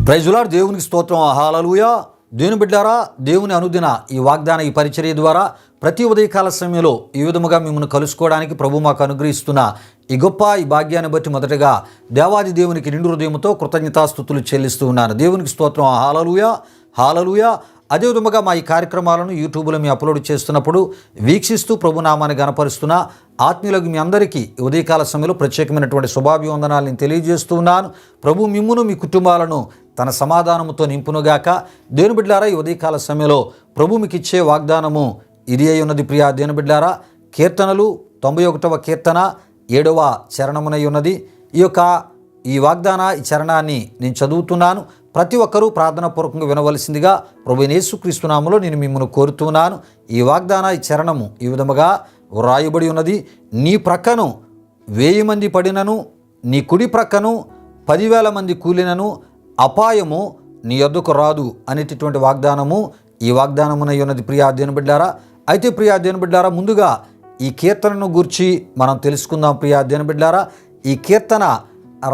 ప్రైజులాడ్ దేవునికి స్తోత్రం. హల్లెలూయా. దేవుని బిడ్డారా, దేవుని అనుదిన ఈ వాగ్దాన ఈ పరిచర్య ద్వారా ప్రతి ఉదయకాల సమయంలో ఈ విధముగా మిమ్మల్ని కలుసుకోవడానికి ప్రభు మాకు అనుగ్రహిస్తున్న ఈ గొప్ప ఈ భాగ్యాన్ని బట్టి మొదటగా దేవాది దేవునికి నిండు హృదయంతో కృతజ్ఞతాస్తుతులు చెల్లిస్తూ ఉన్నాను. దేవునికి స్తోత్రం. హల్లెలూయా, హల్లెలూయా. అదే విధముగా మా ఈ కార్యక్రమాలను యూట్యూబ్లో మేము అప్లోడ్ చేస్తున్నప్పుడు వీక్షిస్తూ ప్రభునామాన్ని గణపరుస్తున్న ఆత్మీయులకు మీ అందరికీ ఉదయకాల సమయంలో ప్రత్యేకమైనటువంటి శుభాభివందనాలను తెలియజేస్తూ ఉన్నాను. ప్రభు మిమ్మును మీ కుటుంబాలను తన సమాధానముతో నింపునుగాక. దేవుని బిడ్డారా, ఈ ఉదయకాల సమయంలో ప్రభు మీకు ఇచ్చే వాగ్దానము ఇది అయి ఉన్నది. ప్రియా దేవుని బిడ్డారా, కీర్తనలు 91వ కీర్తన 7వ చరణమునై ఉన్నది. ఈ వాగ్దాన ఈ చరణాన్ని నేను చదువుతున్నాను. ప్రతి ఒక్కరూ ప్రార్థనాపూర్వకంగా వినవలసిందిగా ప్రభు యేసుక్రీస్తు నామములో నేను మిమ్మల్ని కోరుతున్నాను. ఈ వాగ్దాన ఈ చరణము ఈ విధముగా వ్రాయబడి ఉన్నది. నీ ప్రక్కను 1000 మంది పడినను, నీ కుడి ప్రక్కను 10,000 మంది కూలినను, అపాయము నీ యొద్దకు రాదు అనేటటువంటి వాగ్దానము ఈ వాగ్దానమునై ఉన్నది. ప్రియా దేవుని బిడ్డారా, అయితే ప్రియా దేవుని బిడ్డారా, ముందుగా ఈ కీర్తనను గూర్చి మనం తెలుసుకుందాం. ప్రియా దేవుని బిడ్డారా, ఈ కీర్తన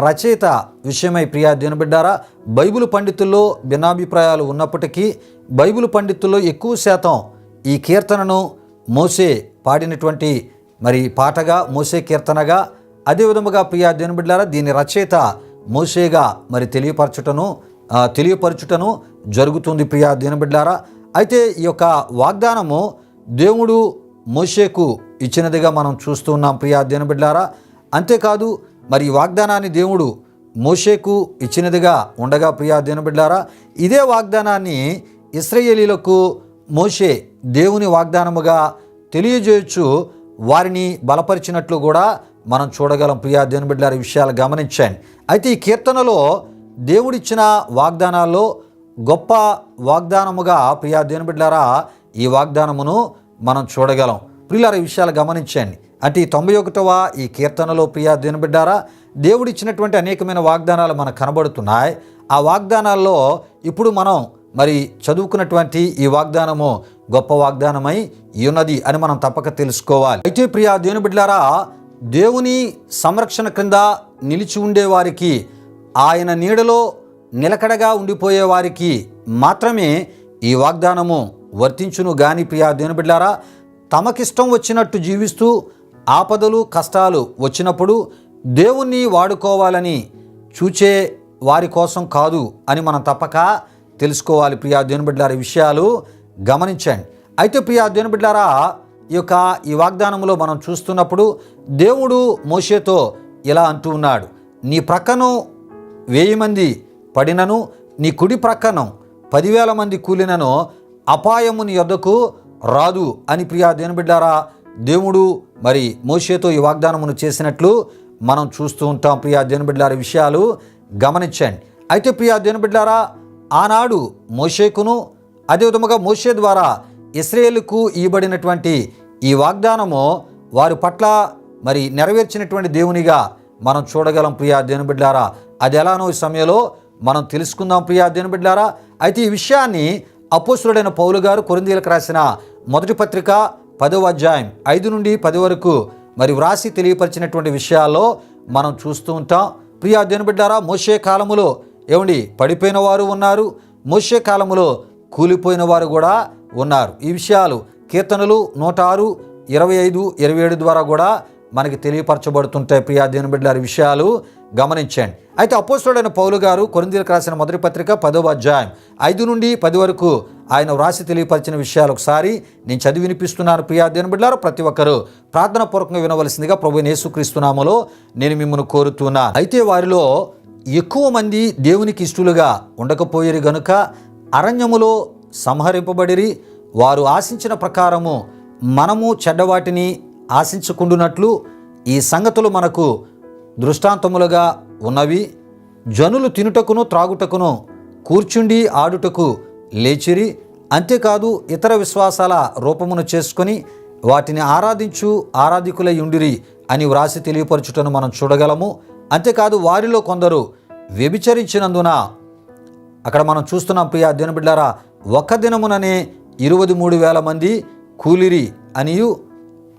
రచయిత విషయమై ప్రియా దేవుని బిడ్డారా, బైబిల్ పండితుల్లో భిన్నాభిప్రాయాలు ఉన్నప్పటికీ బైబిల్ పండితుల్లో ఎక్కువ శాతం ఈ కీర్తనను మోసే పాడినటువంటి పాటగా, మోసే కీర్తనగా, అదేవిధముగా ప్రియా దేవుని బిడ్డారా, దీని రచయిత మోసేగా తెలియపరచుటను జరుగుతుంది. ప్రియా దేవుని బిడ్డారా, అయితే ఈ యొక్క వాగ్దానము దేవుడు మోషేకు ఇచ్చినదిగా మనం చూస్తూ ఉన్నాం. ప్రియా దేవుని బిడ్డారా, అంతేకాదు ఈ వాగ్దానాన్ని దేవుడు మోషేకు ఇచ్చినదిగా ఉండగా ప్రియా దేవుని బిడ్డారా, ఇదే వాగ్దానాన్ని ఇశ్రాయేలీయులకు మోషే దేవుని వాగ్దానముగా తెలియజేయచ్చు వారిని బలపరిచినట్లు కూడా మనం చూడగలం. ప్రియా దేవుని బిడ్డారా, ఈ విషయాలు గమనించండి. అయితే ఈ కీర్తనలో దేవుడిచ్చిన వాగ్దానాల్లో గొప్ప వాగ్దానముగా ప్రియా దేవుని బిడ్డారా ఈ వాగ్దానమును మనం చూడగలం. ప్రియులారా, ఈ విషయాలు గమనించండి. అంటే ఈ 91వ ఈ కీర్తనలో ప్రియా దేవుని బిడ్డారా దేవుడిచ్చినటువంటి అనేకమైన వాగ్దానాలు మనకు కనబడుతున్నాయి. ఆ వాగ్దానాల్లో ఇప్పుడు మనం చదువుకున్నటువంటి ఈ వాగ్దానము గొప్ప వాగ్దానమై ఉన్నది అని మనం తప్పక తెలుసుకోవాలి. అయితే ప్రియా దేవుని బిడ్డారా, దేవుని సంరక్షణ క్రింద నిలిచి ఉండేవారికి, ఆయన నీడలో నిలకడగా ఉండిపోయే వారికి మాత్రమే ఈ వాగ్దానము వర్తించును గాని ప్రియా దేవుని బిడ్డారా, తమకిష్టం వచ్చినట్టు జీవిస్తూ ఆపదలు కష్టాలు వచ్చినప్పుడు దేవుణ్ణి వాడుకోవాలని చూచే వారి కోసం కాదు అని మనం తప్పక తెలుసుకోవాలి. ప్రియా దేవుని బిడ్డారా, ఈ విషయాలు గమనించండి. అయితే ప్రియా దేవుని బిడ్డారా, ఈ వాగ్దానంలో మనం చూస్తున్నప్పుడు దేవుడు మోషేతో ఇలా అంటూ ఉన్నాడు, నీ ప్రక్కను 1000 మంది పడినను, నీ కుడి ప్రక్కను 10,000 మంది కూలినను, అపాయము నీ యొద్దకు రాదు అని ప్రియా దేవుని బిడ్డారా దేవుడు మోషేతో ఈ వాగ్దానమును చేసినట్లు మనం చూస్తూ ఉంటాం. ప్రియా దేవుని బిడ్డారా, విషయాలు గమనించండి. అయితే ప్రియా దేవుని బిడ్డారా, ఆనాడు మోషేకును అదేవిధముగా మోషే ద్వారా ఇశ్రాయేలుకు ఇవ్వబడినటువంటి ఈ వాగ్దానము వారి పట్ల నెరవేర్చినటువంటి దేవునిగా మనం చూడగలం. ప్రియా దేవుని బిడ్డారా, అది ఎలానో ఈ సమయంలో మనం తెలుసుకుందాం. ప్రియా దేవుని బిడ్డారా, అయితే ఈ విషయాన్ని అపోస్తలుడైన పౌలు గారు కొరింథీయులకు రాసిన మొదటి పత్రిక 10వ అధ్యాయం 5 నుండి 10 వరకు వ్రాసి తెలియపరిచినటువంటి విషయాల్లో మనం చూస్తూ ఉంటాం. ప్రియా దేవుని బిడ్డారా, మోషే కాలములో పడిపోయిన వారు ఉన్నారు, మోషే కాలములో కూలిపోయిన వారు కూడా ఉన్నారు. ఈ విషయాలు కీర్తనలు 106, 25, 27 ద్వారా కూడా మనకి తెలియపరచబడుతుంటాయి. ప్రియా దేవుని బిడ్డలారి, విషయాలు గమనించండి. అయితే అపోస్తలుడైన పౌలు గారు కొరింథీయులకు రాసిన మొదటి పత్రిక 10వ అధ్యాయం 5 నుండి 10 వరకు ఆయన వ్రాసి తెలియపరిచిన విషయాలు ఒకసారి నేను చదివి వినిపిస్తున్నాను. ప్రియా దేవుని బిడ్డలారా, ప్రతి ఒక్కరూ ప్రార్థనాపూర్వకంగా వినవలసిందిగా ప్రభు యేసుక్రీస్తు నామములో నేను మిమ్మల్ని కోరుతున్నాను. అయితే వారిలో ఎక్కువ మంది దేవునికి ఇష్టలుగా ఉండకపోయేరు గనుక అరణ్యములో సంహరింపబడిరి. వారు ఆశించిన ప్రకారము మనము చెడ్డవాటిని ఆశించకుండునట్లు ఈ సంగతులు మనకు దృష్టాంతములుగా ఉన్నవి. జనులు తినుటకును త్రాగుటకును కూర్చుండి ఆడుటకు లేచిరి. అంతేకాదు ఇతర విశ్వాసాల రూపమును చేసుకొని వాటిని ఆరాధికులై ఉండిరి అని వ్రాసి తెలియపరచుటను మనం చూడగలము. అంతేకాదు వారిలో కొందరు వ్యభిచరించినందున అక్కడ మనం చూస్తున్నాం. ప్రియా దేవుని బిడ్డారా, ఒక్క దినముననే 23,000 మంది కూలిరి అనియు,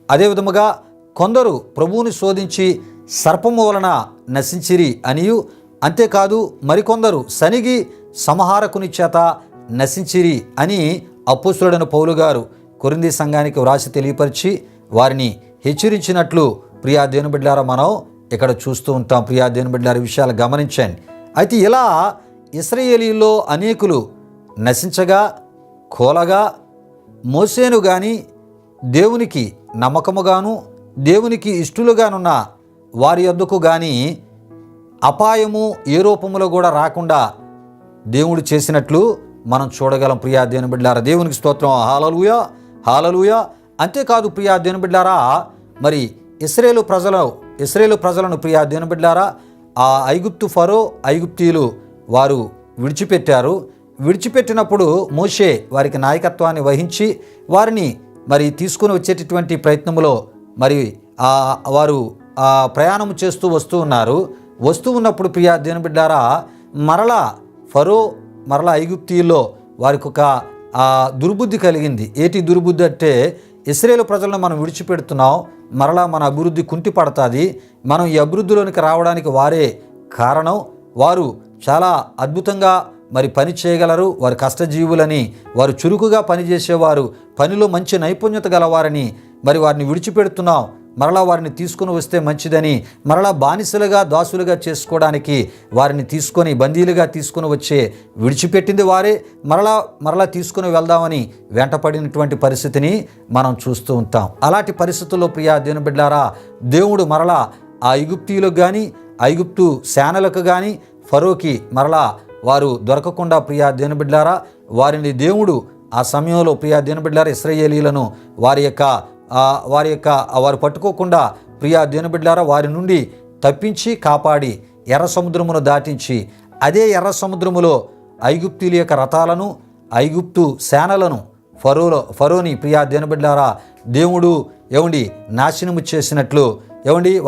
అదేవిధముగా కొందరు ప్రభువుని శోధించి సర్పము వలన నశించిరి అనియు, అంతేకాదు మరికొందరు సనిగి సంహారకుని చేత నశించిరి అని అపోస్తలుడైన పౌలు గారు కొరింథీ సంఘానికి వ్రాసి తెలియపరిచి వారిని హెచ్చరించినట్లు ప్రియా దేవుని బిడ్డలారా మనం ఇక్కడ చూస్తూ ఉంటాం. ప్రియా దేవుని బిడ్డలారా విషయాలు గమనించండి. అయితే ఇలా ఇశ్రాయేలీయుల్లో అనేకులు నశించగా కోలగా మోసేను గాని దేవునికి నమ్మకముగాను దేవునికి ఇష్టలుగానున్న వారి యొద్దకు గాని అపాయము ఏ రూపంలో కూడా రాకుండా దేవుడు చేసినట్లు మనం చూడగలం. ప్రియా దేవుని బిడ్డలారా దేవునికి స్తోత్రం. హల్లెలూయా హల్లెలూయా. అంతేకాదు ప్రియా దేవుని బిడ్డలారా మరి ఇశ్రాయేలు ప్రజలను ప్రియా దేవుని బిడ్డలారా ఆ ఐగుప్తు ఫరో ఐగుప్తీయులు వారు విడిచిపెట్టారు. విడిచిపెట్టినప్పుడు మోషే వారికి నాయకత్వాన్ని వహించి వారిని మరి తీసుకుని వచ్చేటటువంటి ప్రయత్నంలో మరి వారు ప్రయాణం చేస్తూ వస్తూ ఉన్నారు. వస్తూ ఉన్నప్పుడు ప్రియా దేవుని బిడ్డలారా మరలా ఫరో మరలా ఐగుప్తీయుల్లో వారికి ఒక దుర్బుద్ధి కలిగింది. ఏటి దుర్బుద్ధి అంటే ఇశ్రాయేలు ప్రజలను మనం విడిచిపెడుతున్నాం, మరలా మన అభివృద్ధి కుంటిపడుతుంది, మనం ఈ అభివృద్ధిలోనికి రావడానికి వారే కారణం, వారు చాలా అద్భుతంగా మరి పని చేయగలరు, వారు కష్టజీవులని, వారు చురుకుగా పనిచేసేవారు, పనిలో మంచి నైపుణ్యత గలవారని మరి వారిని విడిచిపెడుతున్నాం, మరలా వారిని తీసుకుని వస్తే మంచిదని మరలా బానిసలుగా దాసులుగా చేసుకోవడానికి వారిని తీసుకొని బందీలుగా తీసుకుని వచ్చే విడిచిపెట్టింది వారే, మరలా తీసుకుని వెళ్దామని వెంటపడినటువంటి పరిస్థితిని మనం చూస్తూ ఉంటాం. అలాంటి పరిస్థితుల్లో ప్రియా దేవుని బిడ్డలారా దేవుడు మరలా ఆ ఐగుప్తీయులకు కానీ ఐగుప్తు సేనలకు కానీ ఫరోకి మరలా వారు దొరకకుండా ప్రియా దేవుని బిడ్డలారా వారిని దేవుడు ఆ సమయంలో ప్రియా దేవుని బిడ్డలారా ఇశ్రాయేలీయులను వారు పట్టుకోకుండా ప్రియా దేవుని బిడ్డలారా వారి నుండి తప్పించి కాపాడి ఎర్ర సముద్రమును దాటించి అదే ఎర్ర సముద్రములో ఐగుప్తీయుల యొక్క రథాలను ఐగుప్తు సేనలను ఫరోని ప్రియా దేవుని బిడ్డలారా దేవుడు నాశనము చేసినట్లు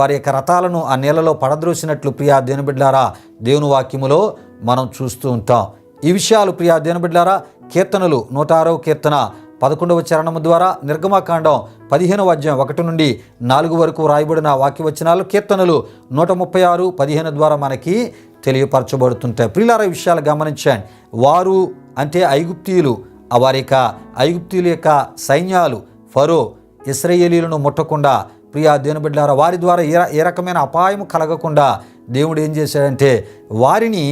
వారి యొక్క రథాలను ఆ నీళ్ళలో పడద్రోసినట్లు ప్రియా దేవుని బిడ్డలారా దేవుని వాక్యములో మనం చూస్తూ ఉంటాం. ఈ విషయాలు ప్రియా దేవుని బిడ్డలారా కీర్తనలు 106వ కీర్తన 11వ చరణము ద్వారా నిర్గమకాండం 15వ అధ్యాయం 1 నుండి 4 వరకు రాయబడిన వాక్యవచనాలు కీర్తనలు 136, 15 ద్వారా మనకి తెలియపరచబడుతుంటాయి. ప్రియులారా ఈ విషయాలు గమనించండి. వారు అంటే ఐగుప్తీయులు, వారి యొక్క ఐగుప్తీయుల యొక్క సైన్యాలు ఫరో ఇశ్రాయేలీయులను ముట్టకుండా ప్రియా దేవుని బిడ్డలారా వారి ద్వారా ఏ రకమైన అపాయం కలగకుండా దేవుడు ఏం చేశాడంటే వారిని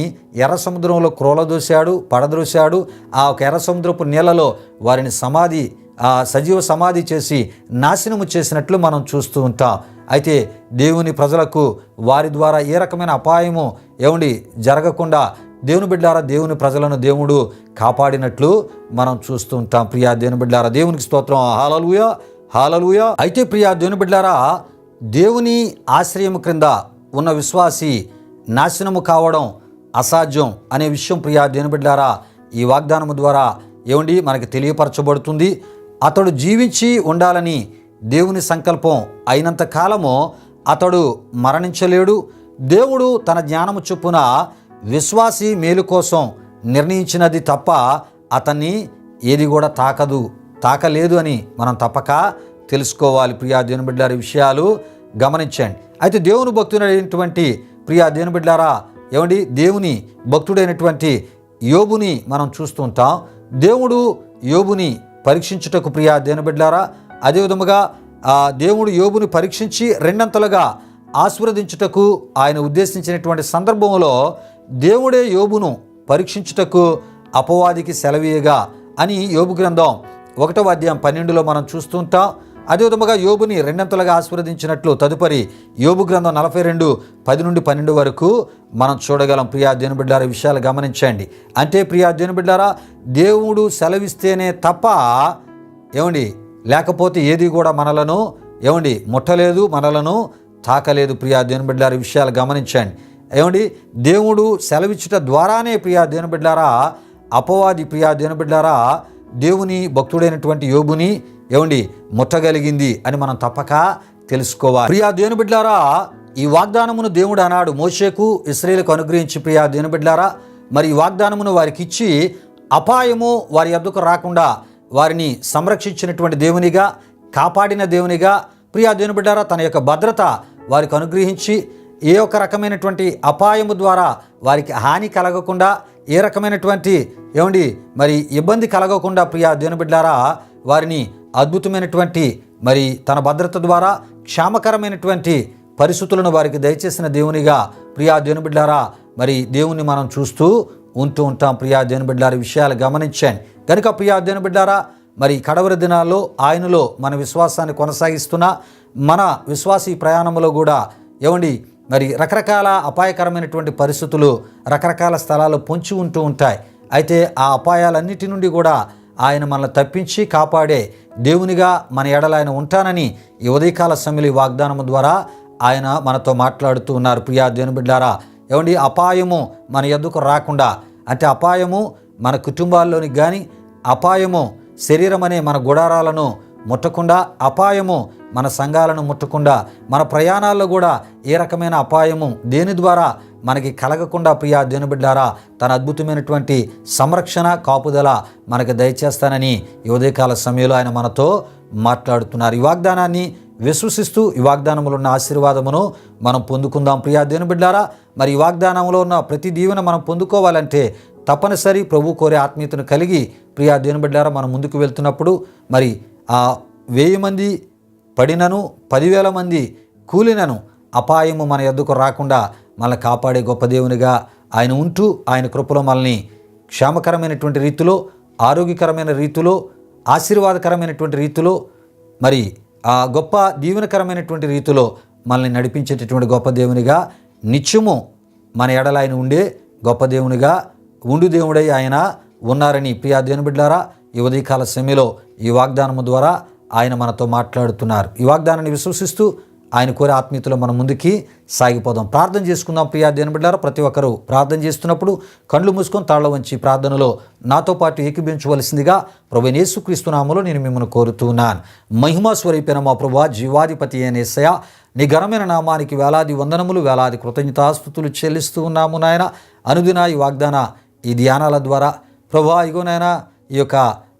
ఎర్ర సముద్రంలో క్రోలదోశాడు, పడద్రోశాడు. ఆ ఒక ఎర్ర సముద్రపు నీళ్ళలో వారిని సజీవ సమాధి చేసి నాశనము చేసినట్లు మనం చూస్తూ ఉంటాం. అయితే దేవుని ప్రజలకు వారి ద్వారా ఏ రకమైన అపాయము జరగకుండా దేవుని బిడ్డలారా దేవుని ప్రజలను దేవుడు కాపాడినట్లు మనం చూస్తూ ఉంటాం. ప్రియా దేవుని బిడ్డలారా దేవునికి స్తోత్రం. హల్లెలూయా హల్లెలూయా. అయితే ప్రియా దేవుని బిడ్డలారా దేవుని ఆశ్రయము క్రింద ఉన్న విశ్వాసి నాశనము కావడం అసాధ్యం అనే విషయం ప్రియా దేవుని బిడ్డలారా ఈ వాగ్దానము ద్వారా మనకి తెలియపరచబడుతుంది. అతడు జీవించి ఉండాలని దేవుని సంకల్పం అయినంత కాలము అతడు మరణించలేడు. దేవుడు తన జ్ఞానము చొప్పున విశ్వాసి మేలు కోసం నిర్ణయించినది తప్ప అతన్ని ఏది కూడా తాకలేదు అని మనం తప్పక తెలుసుకోవాలి. ప్రియా దేవుని బిడ్డలారా విషయాలు గమనించండి. అయితే దేవుని భక్తుడైనటువంటి ప్రియా దేవుని బిడ్డలారా దేవుని భక్తుడైనటువంటి యోబుని మనం చూస్తుంటాం. దేవుడు యోబుని పరీక్షించుటకు ప్రియా దేవుని బిడ్డలారా అదేవిధముగా దేవుడు యోబుని పరీక్షించి రెండంతలుగా ఆశీర్వదించుటకు ఆయన ఉద్దేశించినటువంటి సందర్భంలో దేవుడే యోబును పరీక్షించుటకు అపవాదికి సెలవీయగా అని యోబు గ్రంథం 1వ అధ్యాయం 12లో మనం చూస్తుంటాం. అదేవిధముగా యోబుని రెండంతలుగా ఆశీర్వదించినట్లు తదుపరి యోబు గ్రంథం 42, 10 నుండి 12 వరకు మనం చూడగలం. ప్రియా దేవుని బిడ్డలారా విషయాలు గమనించండి. అంటే ప్రియా దేవుని బిడ్డలారా దేవుడు సెలవిస్తేనే తప్ప లేకపోతే ఏది కూడా మనలను ముట్టలేదు, మనలను తాకలేదు. ప్రియా దేవుని బిడ్డలారా విషయాలు గమనించండి. దేవుడు సెలవిచ్చుట ద్వారానే ప్రియా దేవుని బిడ్డలారా అపవాది ప్రియా దేవుని బిడ్డలారా దేవుని భక్తుడైనటువంటి యోబుని ముట్టగలిగింది అని మనం తప్పక తెలుసుకోవాలి. ప్రియా దేవుని బిడ్డలారా ఈ వాగ్దానమును దేవుడు అన్నాడు మోషేకు ఇశ్రాయేలుకు అనుగ్రహించి ప్రియా దేవుని బిడ్డలారా మరి ఈ వాగ్దానమును వారికి ఇచ్చి అపాయము వారి యొద్దకు రాకుండా వారిని సంరక్షించినటువంటి దేవునిగా కాపాడిన దేవునిగా ప్రియా దేవుని బిడ్డలారా తన యొక్క భద్రత వారికి అనుగ్రహించి ఏ ఒక్క రకమైనటువంటి అపాయము ద్వారా వారికి హాని కలగకుండా, ఏ రకమైనటువంటి మరి ఇబ్బంది కలగకుండా ప్రియా దేవుని బిడ్డలారా వారిని అద్భుతమైనటువంటి మరి తన భద్రత ద్వారా క్షేమకరమైనటువంటి పరిస్థితులను వారికి దయచేసిన దేవునిగా ప్రియా దేవుని బిడ్డలారా మరి దేవుని మనం చూస్తూ ఉంటూ ఉంటాం. ప్రియా దేవుని బిడ్డలారా విషయాలు గమనించాను కనుక ప్రియా దేవుని బిడ్డలారా మరి కడవరి దినాల్లో ఆయనలో మన విశ్వాసాన్ని కొనసాగిస్తున్న మన విశ్వాసీ ప్రయాణంలో కూడా మరి రకరకాల అపాయకరమైనటువంటి పరిస్థితులు రకరకాల స్థలాలు పొంచి ఉంటూ ఉంటాయి. అయితే ఆ అపాయాలన్నిటి నుండి కూడా ఆయన మనల్ని తప్పించి కాపాడే దేవునిగా మన ఎడల ఆయన ఉంటానని ఈ ఉదయకాల సమయంలో వాగ్దానం ద్వారా ఆయన మనతో మాట్లాడుతూ ఉన్నారు. ప్రియా దేవుని బిడ్డలారా అపాయము మన ఎద్దుకు రాకుండా, అంటే అపాయము మన కుటుంబాల్లోనికి కానీ, అపాయము శరీరం అనే మన గుడారాలను ముట్టకుండా, అపాయము మన సంఘాలను ముట్టకుండా, మన ప్రయాణాల్లో కూడా ఏ రకమైన అపాయము దేని ద్వారా మనకి కలగకుండా ప్రియా దేవుని బిడ్డలారా తన అద్భుతమైనటువంటి సంరక్షణ కాపుదల మనకు దయచేస్తానని ఈ ఉదయకాల సమయంలో ఆయన మనతో మాట్లాడుతున్నారు. ఈ వాగ్దానాన్ని విశ్వసిస్తూ ఈ వాగ్దానంలో ఉన్న ఆశీర్వాదమును మనం పొందుకుందాం. ప్రియా దేవుని బిడ్డలారా మరి ఈ వాగ్దానంలో ఉన్న ప్రతి దీవెన మనం పొందుకోవాలంటే తప్పనిసరి ప్రభు కోరే ఆత్మీయతను కలిగి ప్రియా దేవుని బిడ్డలారా మనం ముందుకు వెళ్తున్నప్పుడు మరి ఆ 1000 మంది పడినను 10,000 మంది కూలినను అపాయము మన ఎద్దుకు రాకుండా మనల్ని కాపాడే గొప్ప దేవునిగా ఆయన ఉంటూ ఆయన కృపలో మనల్ని క్షేమకరమైనటువంటి రీతిలో, ఆరోగ్యకరమైన రీతిలో, ఆశీర్వాదకరమైనటువంటి రీతిలో, మరి ఆ గొప్ప దీవెనకరమైనటువంటి రీతిలో మనల్ని నడిపించేటటువంటి గొప్ప దేవునిగా నిత్యము మన ఎడల ఆయన ఉండే గొప్ప దేవునిగా ఉండు దేవుడై ఆయన ఉన్నారని ప్రియా దేవుని బిడ్డలారా ఈ ఉదయకాల సమయంలో ఈ వాగ్దానము ద్వారా ఆయన మనతో మాట్లాడుతున్నారు. ఈ వాగ్దానాన్ని విశ్వసిస్తూ ఆయన కోరే ఆత్మీయతలో మనం ముందుకి సాగిపోదాం. ప్రార్థన చేసుకుందాం. ప్రియా దేవుని బిడ్డలారా ప్రతి ఒక్కరూ ప్రార్థన చేస్తున్నప్పుడు కళ్ళు మూసుకొని తాళ్ళ వంచి ప్రార్థనలో నాతో పాటు ఏకీభించవలసిందిగా ప్రభువైన యేసుక్రీస్తు నామములో నేను మిమ్మల్ని కోరుతున్నాను. మహిమా స్వరూపైన మా ప్రభువా, జీవాధిపతి అయిన యేసయ్యా, నీ ఘనమైన నామానికి వేలాది వందనములు, వేలాది కృతజ్ఞతాస్తుతులు చెల్లిస్తూ ఉన్నాము నాయన. అనుదిన ఈ వాగ్దాన ఈ ధ్యానాల ద్వారా ప్రభువా ఇగోనైనా ఈ యొక్క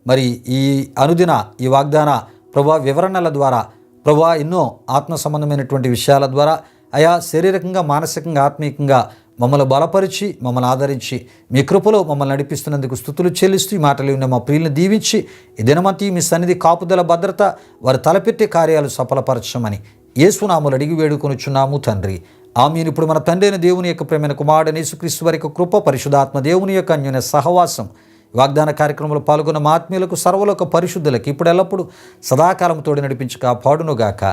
మరి ఈ అనుదిన ఈ వాగ్దాన ప్రభువా వివరణల ద్వారా ప్రభువా ఎన్నో ఆత్మ సంబంధమైనటువంటి విషయాల ద్వారా అయా శారీరకంగా, మానసికంగా, ఆత్మీయంగా మమ్మల్ని బలపరిచి మమ్మల్ని ఆదరించి మీ కృపలో మమ్మల్ని నడిపిస్తున్నందుకు స్తుతులు చెల్లిస్తూ ఈ మాటలు ఉన్న మా ప్రియులను దీవించి ఈ దినమంతి మీ సన్నిధి కాపుదల భద్రత వారు తలపెట్టే కార్యాలు సఫలపరచమని యేసునామములో అడిగి వేడుకొనుచున్నాము తండ్రి. ఆమేన్. ఇప్పుడు మన తండ్రి అయిన దేవుని యొక్క ప్రేమైన కుమారుడైన యేసుక్రీస్తు వారి యొక్క కృప, పరిశుద్ధాత్మ దేవుని యొక్క అన్యోన్య సహవాసం వాగ్దాన కార్యక్రమంలో పాల్గొన్న మా ఆత్మీయులకు సర్వలోక పరిశుద్ధులకు ఇప్పుడు ఎల్లప్పుడు సదాకాలం తోడి నడిపించి కాపాడునుగాక.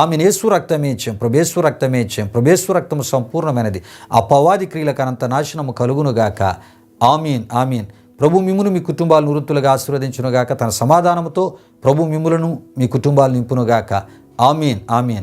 ఆమెను యేసు రక్తమే ఇచ్చాం, ప్రభేశ్వర రక్తమే ఇచ్చాం, ప్రభేశ్వర రక్తము సంపూర్ణమైనది, అపవాది క్రియలకు అనంత నాశనము కలుగునుగాక. ఆమీన్ ఆమీన్. ప్రభు మిమ్మును మీ కుటుంబాలను వృత్తులుగా ఆశీర్వదించునుగాక. తన సమాధానముతో ప్రభు మిమ్ములను మీ కుటుంబాలు నింపునుగాక. ఆమీన్ ఆమీన్.